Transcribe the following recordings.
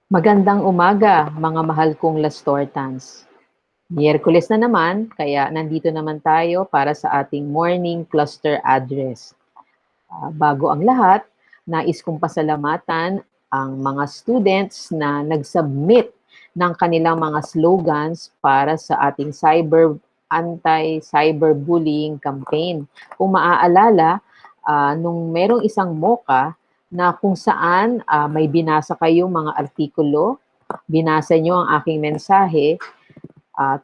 Magandang umaga, mga mahal kong Lastortans. Miyerkules na naman, kaya nandito naman tayo para sa ating morning cluster address. Bago ang lahat, nais kong pasalamatan ang mga students na nag-submit ng kanilang mga slogans para sa ating anti-cyberbullying campaign. Kung maaalala, nung merong isang MOCA na kung saan may binasa kayong mga artikulo, binasa nyo ang aking mensahe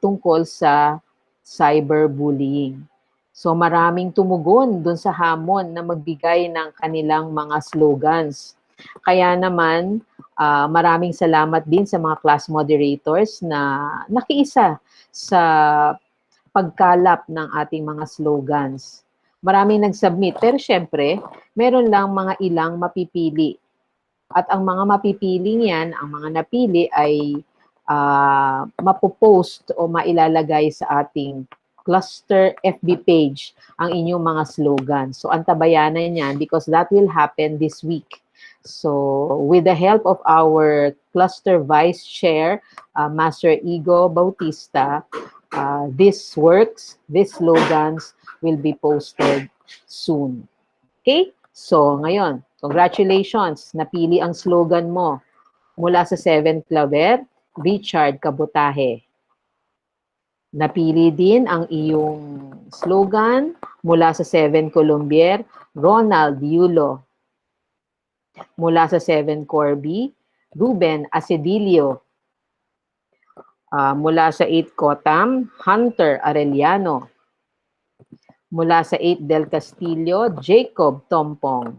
tungkol sa cyberbullying. So maraming tumugon dun sa hamon na magbigay ng kanilang mga slogans. Kaya naman, maraming salamat din sa mga class moderators na nakiisa sa pagkalap ng ating mga slogans. Maraming nag-submit, pero syempre, meron lang mga ilang mapipili. At ang mga mapipili niyan, ang mga napili ay mapopost o mailalagay sa ating cluster FB page ang inyong mga slogan. So antabayanan niyan because that will happen this week. So with the help of our cluster vice chair, Master Igo Bautista, these slogans will be posted soon. Okay? So ngayon, congratulations, napili ang slogan mo mula sa 7 Claver, Richard Kabutahe. Napili din ang iyong slogan mula sa 7 Colombier, Ronald Yulo. Mula sa 7 Corby, Ruben Acedilio. Mula sa 8 Cotam, Hunter Arellano. Mula sa 8 Del Castillo, Jacob Tompong.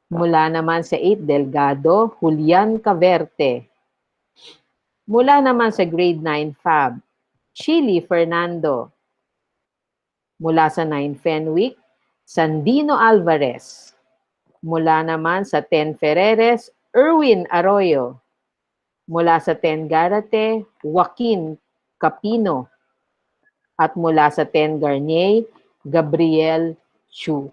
Mula naman sa 8 Delgado, Julian Caverte. Mula naman sa grade 9 Fab, Chili Fernando. Mula sa 9 Fenwick, Sandino Alvarez. Mula naman sa 10 Ferreres, Erwin Arroyo. Mula sa 10 Garate, Joaquin Capino. At mula sa 10 Garnier, Gabriel Chu.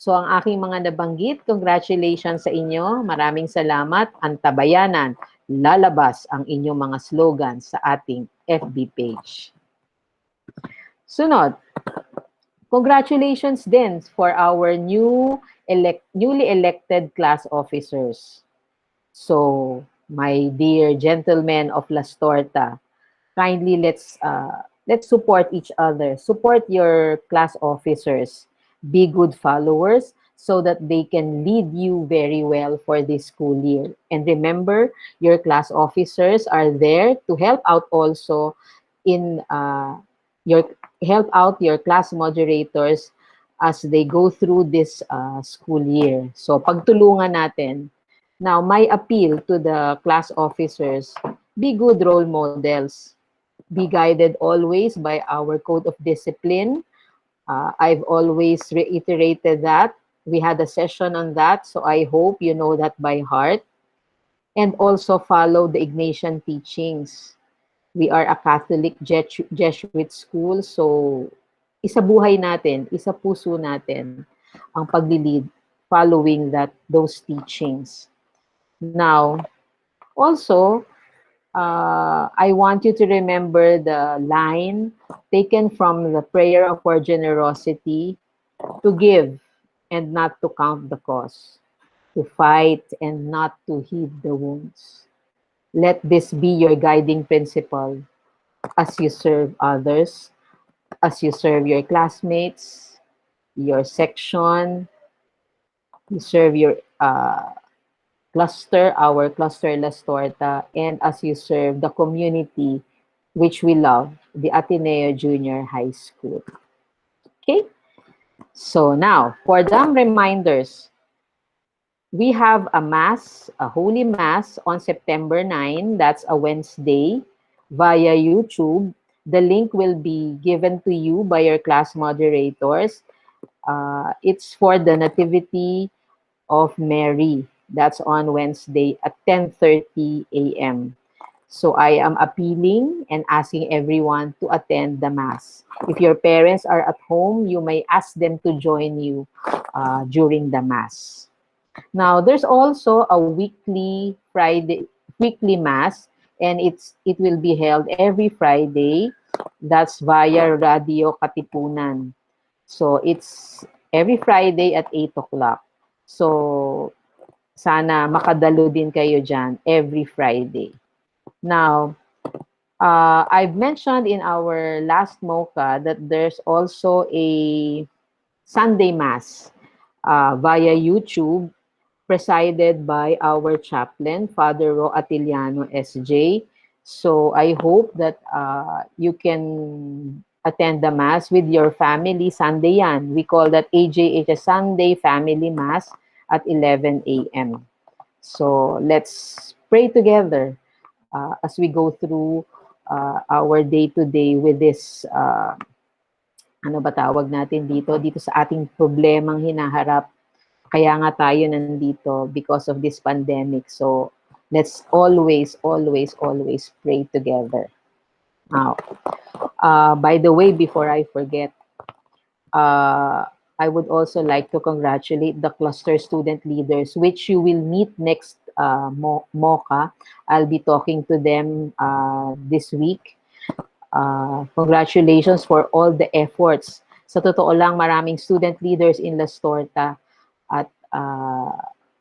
So ang aking mga nabanggit, congratulations sa inyo. Maraming salamat. Antabayanan, lalabas ang inyong mga slogan sa ating FB page. Sunod, congratulations din for our newly elected class officers. So, my dear gentlemen of Las Torta, kindly let's support each other. Support your class officers. Be good followers so that they can lead you very well for this school year. And remember, your class officers are there to help out also in your class moderators as they go through this school year. So pagtulungan natin. Now, my appeal to the class officers, be good role models. Be guided always by our code of discipline. I've always reiterated that. We had a session on that, so I hope you know that by heart. And also follow the Ignatian teachings. We are a Catholic Jesuit school, so isa buhay natin, isa puso natin ang paglilid following those teachings. Now, also, I want you to remember the line taken from the prayer of our generosity, to give and not to count the cost, to fight and not to heed the wounds. Let this be your guiding principle as you serve others, as you serve your classmates, your section, you serve your cluster, our cluster Las Torta, and as you serve the community which we love, the Ateneo Junior High School. Okay? So now, for them reminders, we have a Mass, a Holy Mass on September 9. That's a Wednesday via YouTube. The link will be given to you by your class moderators. It's for the Nativity of Mary. That's on Wednesday at 10:30 a.m. So I am appealing and asking everyone to attend the Mass. If your parents are at home, you may ask them to join you during the Mass. Now, there's also a weekly weekly mass, and it will be held every Friday. That's via Radio Katipunan. So it's every Friday at 8 o'clock. So sana makadalo din kayo dyan every Friday. Now, I've mentioned in our last MOCA that there's also a Sunday Mass via YouTube presided by our chaplain, Father Ro Atiliano, SJ. So I hope that you can attend the Mass with your family. Sunday yan. We call that AJHS Sunday Family Mass at 11 a.m. So let's pray together as we go through our day-to-day with this, ano ba tawag natin dito sa ating problemang hinaharap. Kaya nga tayo nandito because of this pandemic. So let's always, always, always pray together. Now, by the way, before I forget, I would also like to congratulate the cluster student leaders, which you will meet next MOCA. I'll be talking to them this week. Congratulations for all the efforts. Sa totoo lang, maraming student leaders in Las Torta at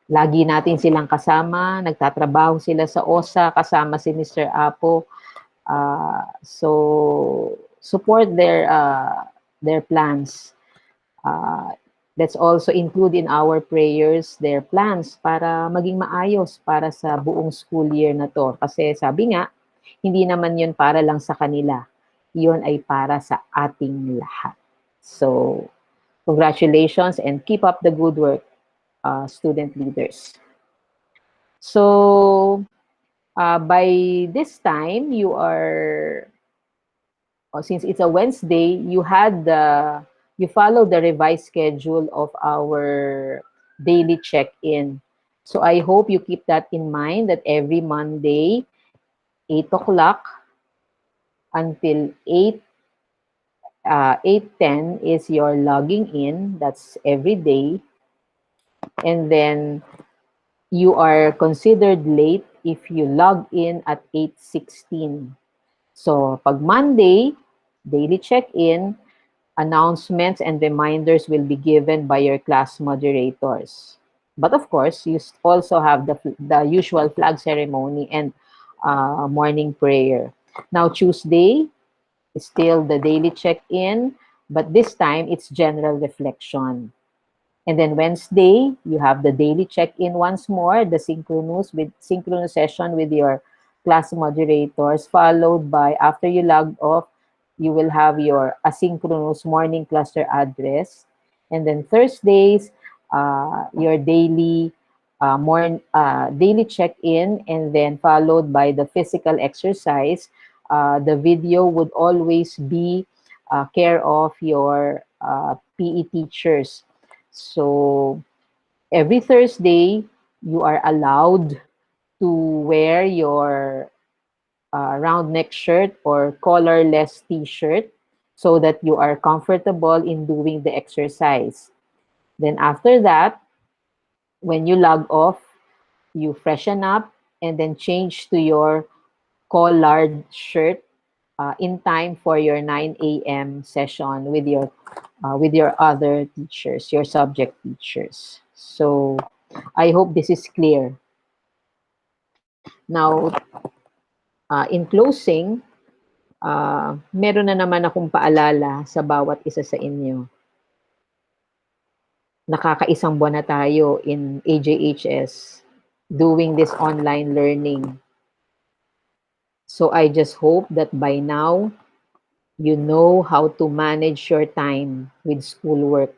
lagi natin silang kasama, nagtatrabaho sila sa OSA, kasama si Mr. Apo. So support their plans. Let's also include in our prayers their plans para maging maayos para sa buong school year na to. Kasi sabi nga, hindi naman yun para lang sa kanila. Yun ay para sa ating lahat. So, congratulations and keep up the good work, student leaders. So, by this time, since it's a Wednesday, you follow the revised schedule of our daily check-in. So I hope you keep that in mind that every Monday, 8 o'clock until 8:10 is your logging in. That's every day. And then you are considered late if you log in at 8:16. So pag Monday, daily check-in, announcements and reminders will be given by your class moderators. But of course, you also have the usual flag ceremony and morning prayer. Now, Tuesday is still the daily check-in, but this time it's general reflection. And then Wednesday, you have the daily check-in once more, the synchronous session with your class moderators, followed by, after you log off, you will have your asynchronous morning cluster address. And then Thursdays, your daily daily check-in, and then followed by the physical exercise. The video would always be care of your PE teachers. So every Thursday, you are allowed to wear your round neck shirt or collarless t-shirt so that you are comfortable in doing the exercise. Then after that, when you log off, you freshen up and then change to your collared shirt in time for your 9 a.m. session with your other teachers, your subject teachers. So I hope this is clear. Now, in closing, meron na naman akong paalala sa bawat isa sa inyo. Nakakaisang buwan na tayo in AJHS doing this online learning. So I just hope that by now, you know how to manage your time with schoolwork.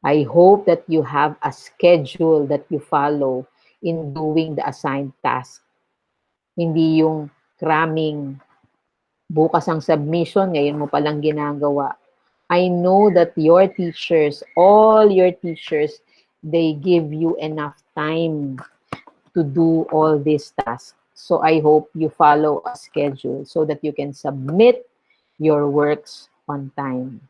I hope that you have a schedule that you follow in doing the assigned task. Hindi yung cramming, bukas ang submission, ngayon mo palang ginagawa. I know that your teachers, all your teachers, they give you enough time to do all these tasks. So I hope you follow a schedule so that you can submit your works on time.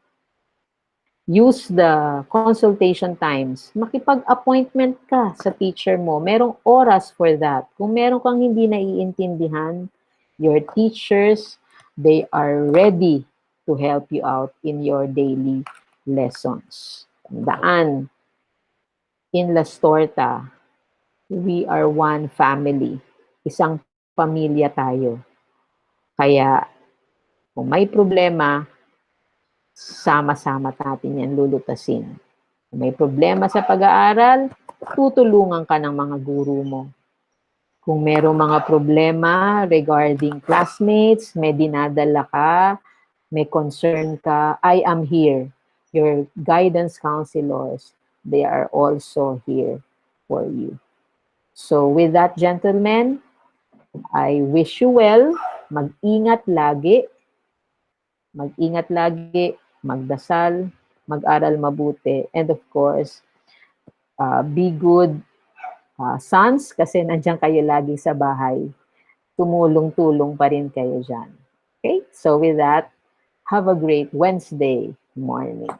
use the consultation times. Makipag-appointment ka sa teacher mo. Merong oras for that. Kung meron kang hindi naiintindihan, your teachers, they are ready to help you out in your daily lessons. Tandaan, in Las Torta, we are one family. Isang pamilya tayo. Kaya, kung may problema, sama-sama natin yan lulutasin. Kung may problema sa pag-aaral, tutulungan ka ng mga guru mo. Kung merong mga problema regarding classmates, may dinadala ka, may concern ka, I am here. Your guidance counselors, they are also here for you. So with that, gentlemen, I wish you well. Mag-ingat lagi. Mag-ingat lagi. Magdasal. Mag-aral mabuti. And of course, be good sons kasi nandiyan kayo lagi sa bahay. Tumulong-tulong pa rin kayo dyan. Okay? So with that, have a great Wednesday morning.